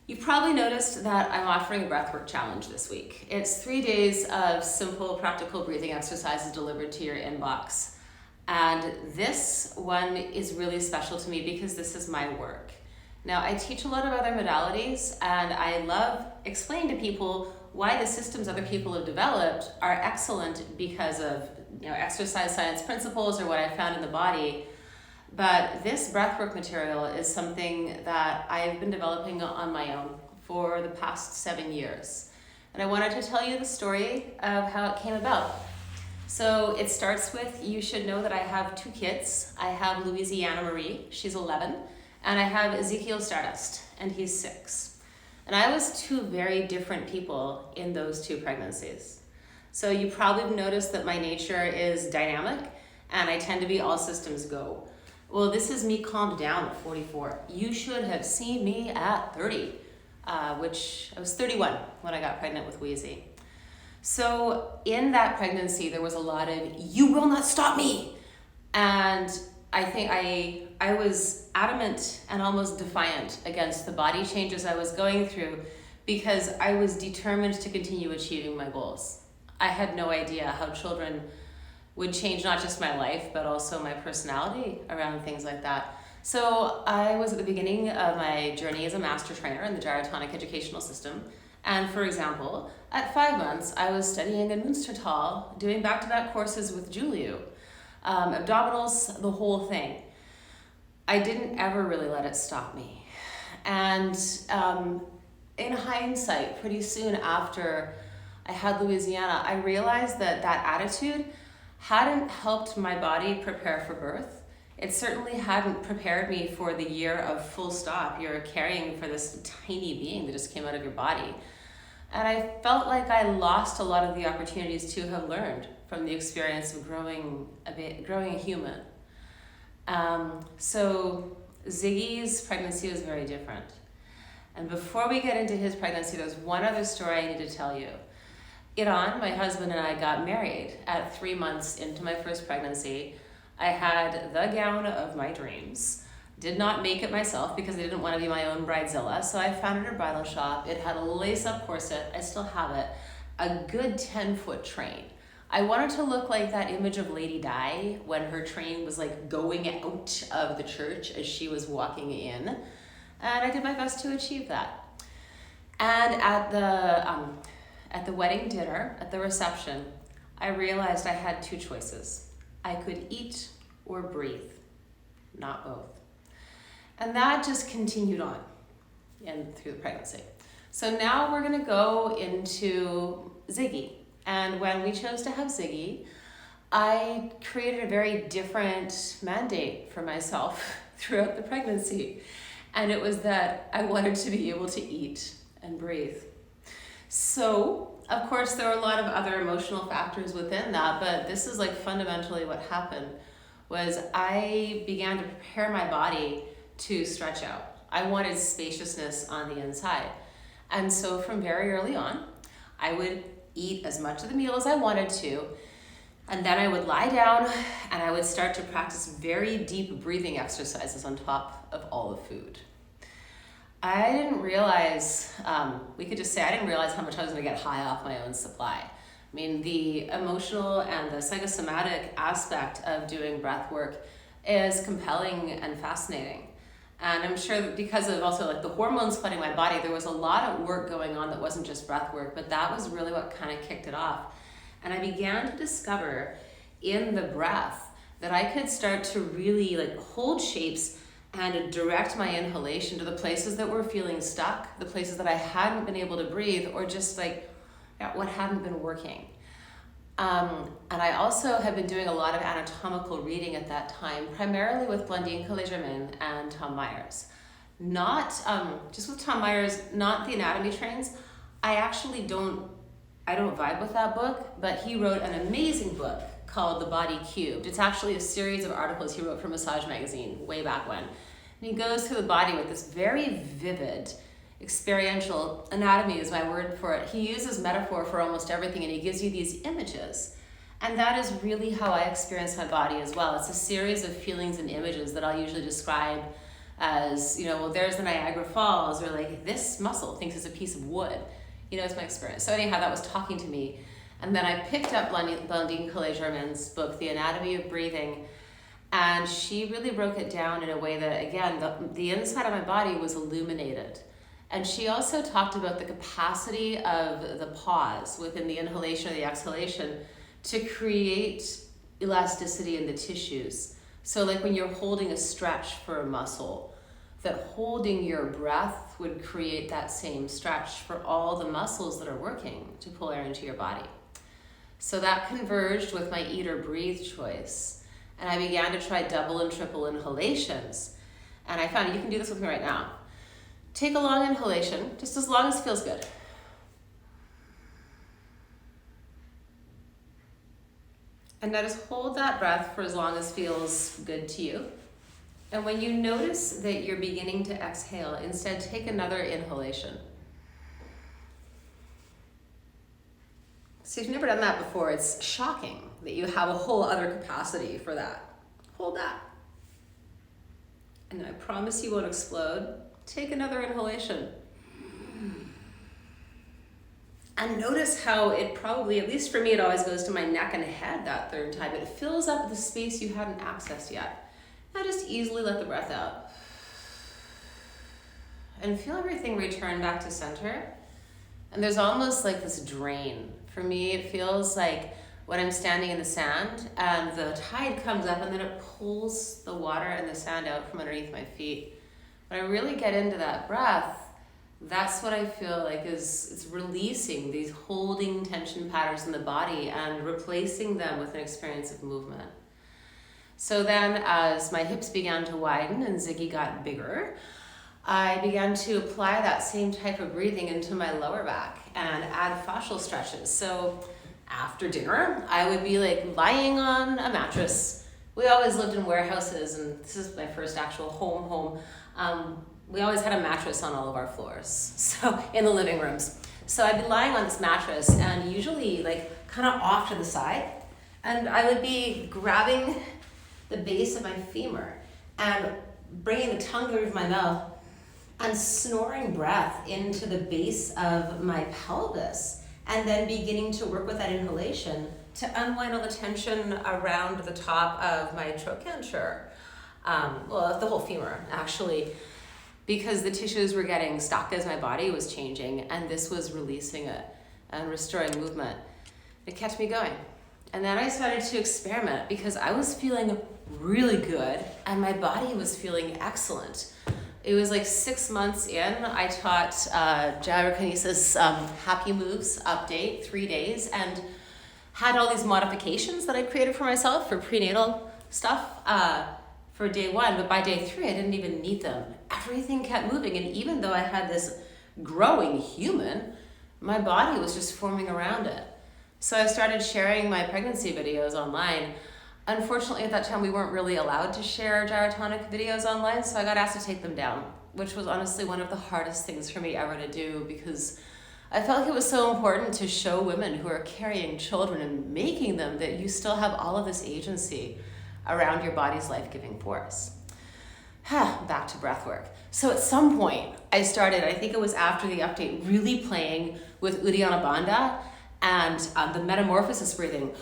You've probably noticed that I'm offering a breathwork challenge this week. It's 3 days of simple, practical breathing exercises delivered to your inbox. And this one is really special to me because this is my work. Now, I teach a lot of other modalities, and I love explaining to people why the systems other people have developed are excellent because of exercise science principles or what I found in the body. But this breathwork material is something that I've been developing on my own for the past 7 years. And I wanted to tell you the story of how it came about. So it starts with, you should know that I have 2 kids. I have Louisiana Marie, she's 11, and I have Ezekiel Stardust, and he's 6. And I was 2 very different people in those 2 pregnancies. So you probably noticed that my nature is dynamic, and I tend to be all systems go. Well, this is me calmed down at 44. You should have seen me at 30, which I was 31 when I got pregnant with Wheezy. So in that pregnancy, there was a lot of, you will not stop me. And I think I was adamant and almost defiant against the body changes I was going through because I was determined to continue achieving my goals. I had no idea how children would change not just my life, but also my personality around things like that. So I was at the beginning of my journey as a master trainer in the gyrotonic educational system. And for example, at 5 months, I was studying in Münstertal, doing back-to-back courses with Juliu, abdominals, the whole thing. I didn't ever really let it stop me. And in hindsight, pretty soon after I had Louisiana, I realized that attitude hadn't helped my body prepare for birth. It certainly hadn't prepared me for the year of full stop. You're caring for this tiny being that just came out of your body. And I felt like I lost a lot of the opportunities to have learned from the experience of growing a human. So Ziggy's pregnancy was very different. And before we get into his pregnancy, there's one other story I need to tell you. Iran, my husband, and I got married at 3 months into my first pregnancy. I had the gown of my dreams. Did not make it myself because I didn't want to be my own bridezilla, so I founded a bridal shop. It had a lace-up corset, I still have it, a good 10-foot train. I wanted to look like that image of Lady Di when her train was like going out of the church as she was walking in, and I did my best to achieve that. And at the wedding dinner, at the reception, I realized I had 2 choices. I could eat or breathe, not both. And that just continued on through the pregnancy. So now we're gonna go into Ziggy. And when we chose to have Ziggy, I created a very different mandate for myself throughout the pregnancy. And it was that I wanted to be able to eat and breathe. So, of course, there were a lot of other emotional factors within that, but this is like fundamentally what happened was I began to prepare my body to stretch out. I wanted spaciousness on the inside. And so from very early on, I would eat as much of the meal as I wanted to, and then I would lie down and I would start to practice very deep breathing exercises on top of all the food. I didn't realize, we could just say I didn't realize how much I was gonna get high off my own supply. I mean, the emotional and the psychosomatic aspect of doing breath work is compelling and fascinating. And I'm sure that because of also like the hormones flooding my body, there was a lot of work going on that wasn't just breath work, but that was really what kind of kicked it off. And I began to discover in the breath that I could start to really like hold shapes and direct my inhalation to the places that were feeling stuck, the places that I hadn't been able to breathe, or just like what hadn't been working. And I also have been doing a lot of anatomical reading at that time, primarily with Blondine Collet-Germain and Tom Myers. Not, just with Tom Myers, not the anatomy trains. I actually don't vibe with that book, but he wrote an amazing book called The Body Cubed. It's actually a series of articles he wrote for Massage Magazine way back when. And he goes through the body with this very vivid, experiential, anatomy is my word for it. He uses metaphor for almost everything, and he gives you these images. And that is really how I experience my body as well. It's a series of feelings and images that I'll usually describe as, well, there's the Niagara Falls, or like this muscle thinks it's a piece of wood. It's my experience. So anyhow, that was talking to me. And then I picked up Blondine Collet-Germain's book, The Anatomy of Breathing, and she really broke it down in a way that, again, the inside of my body was illuminated. And she also talked about the capacity of the pause within the inhalation or the exhalation to create elasticity in the tissues. So like when you're holding a stretch for a muscle, that holding your breath would create that same stretch for all the muscles that are working to pull air into your body. So that converged with my eat or breathe choice. And I began to try double and triple inhalations. And I found you can do this with me right now. Take a long inhalation, just as long as it feels good. And now just hold that breath for as long as feels good to you. And when you notice that you're beginning to exhale, instead take another inhalation. So if you've never done that before, it's shocking that you have a whole other capacity for that. Hold that. And I promise you won't explode. Take another inhalation. And notice how it probably, at least for me, it always goes to my neck and head that third time. It fills up the space you hadn't accessed yet. Now just easily let the breath out. And feel everything return back to center. And there's almost like this drain. For me, it feels like when I'm standing in the sand and the tide comes up and then it pulls the water and the sand out from underneath my feet. When I really get into that breath, that's what I feel like it's releasing these holding tension patterns in the body and replacing them with an experience of movement. So then as my hips began to widen and Ziggy got bigger, I began to apply that same type of breathing into my lower back and add fascial stretches. So after dinner, I would be like lying on a mattress. We always lived in warehouses, and this is my first actual home. We always had a mattress on all of our floors, so in the living rooms. So I'd be lying on this mattress and usually like kind of off to the side, and I would be grabbing the base of my femur and bringing the tongue over my mouth and snoring breath into the base of my pelvis, and then beginning to work with that inhalation to unwind all the tension around the top of my trochanter. The whole femur, actually, because the tissues were getting stuck as my body was changing, and this was releasing it and restoring movement. It kept me going. And then I started to experiment because I was feeling really good and my body was feeling excellent. It was like 6 months in, I taught gyrokinesis happy moves update, 3 days, and had all these modifications that I created for myself for prenatal stuff for day 1, but by day 3 I didn't even need them. Everything kept moving, and even though I had this growing human, my body was just forming around it. So I started sharing my pregnancy videos online. Unfortunately, at that time, we weren't really allowed to share gyrotonic videos online, so I got asked to take them down, which was honestly one of the hardest things for me ever to do, because I felt like it was so important to show women who are carrying children and making them that you still have all of this agency around your body's life-giving force. Back to breath work. So at some point, I started, I think it was after the update, really playing with Uddiyana Bandha and the metamorphosis breathing,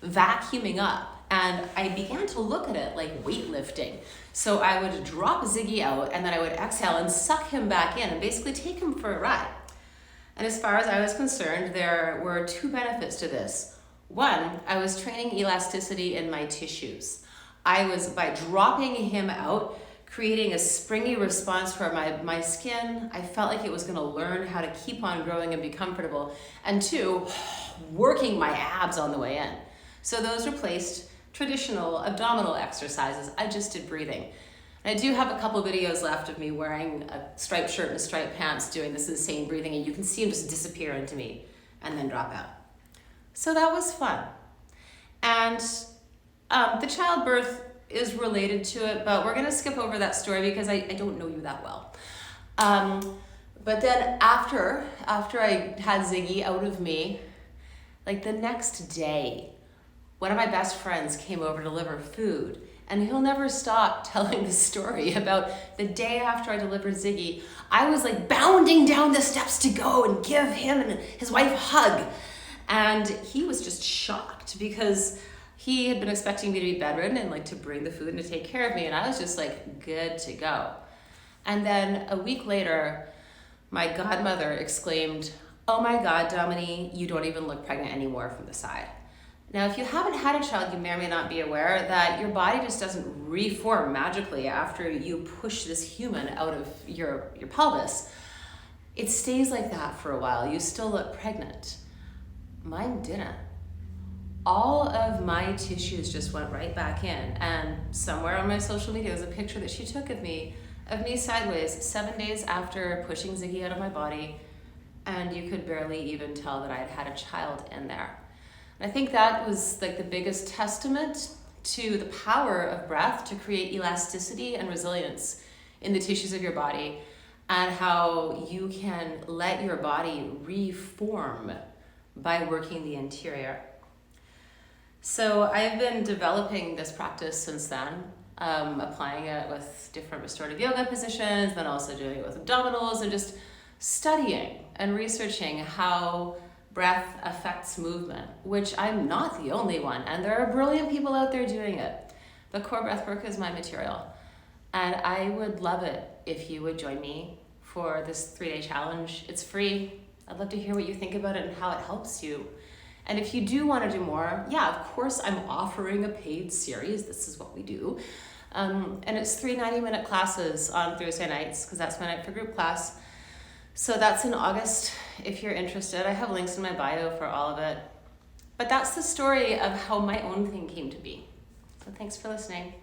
vacuuming up. And I began to look at it like weightlifting. So I would drop Ziggy out and then I would exhale and suck him back in and basically take him for a ride. And as far as I was concerned, there were 2 benefits to this. One, I was training elasticity in my tissues. I was, by dropping him out, creating a springy response for my skin. I felt like it was gonna learn how to keep on growing and be comfortable. And 2, working my abs on the way in. So those replaced traditional abdominal exercises. I just did breathing. And I do have a couple videos left of me wearing a striped shirt and striped pants doing this insane breathing, and you can see him just disappear into me and then drop out. So that was fun. And the childbirth is related to it, but we're gonna skip over that story because I don't know you that well. But then after I had Ziggy out of me, like the next day, one of my best friends came over to deliver food, And he'll never stop telling the story about the day after I delivered Ziggy. I was like bounding down the steps to go and give him and his wife a hug. And he was just shocked because he had been expecting me to be bedridden and like to bring the food and to take care of me. And I was just like good to go. And then a week later, my godmother exclaimed, "Oh my God, Dominique, you don't even look pregnant anymore from the side." Now, if you haven't had a child, you may or may not be aware that your body just doesn't reform magically after you push this human out of your pelvis. It stays like that for a while. You still look pregnant. Mine didn't. All of my tissues just went right back in. And somewhere on my social media was a picture that she took of me sideways 7 days after pushing Ziggy out of my body. And you could barely even tell that I had had a child in there. And I think that was like the biggest testament to the power of breath to create elasticity and resilience in the tissues of your body, and how you can let your body reform by working the interior. So I've been developing this practice since then, applying it with different restorative yoga positions, then also doing it with abdominals, and just studying and researching how breath affects movement, which I'm not the only one, and there are brilliant people out there doing it. The Core Breathwork is my material, and I would love it if you would join me for this 3-day challenge. It's free. I'd love to hear what you think about it and how it helps you. And if you do want to do more, yeah, of course I'm offering a paid series. This is what we do. And it's 3 90-minute classes on Thursday nights, because that's my night for group class. So that's in August if you're interested. I have links in my bio for all of it. But that's the story of how my own thing came to be. So thanks for listening.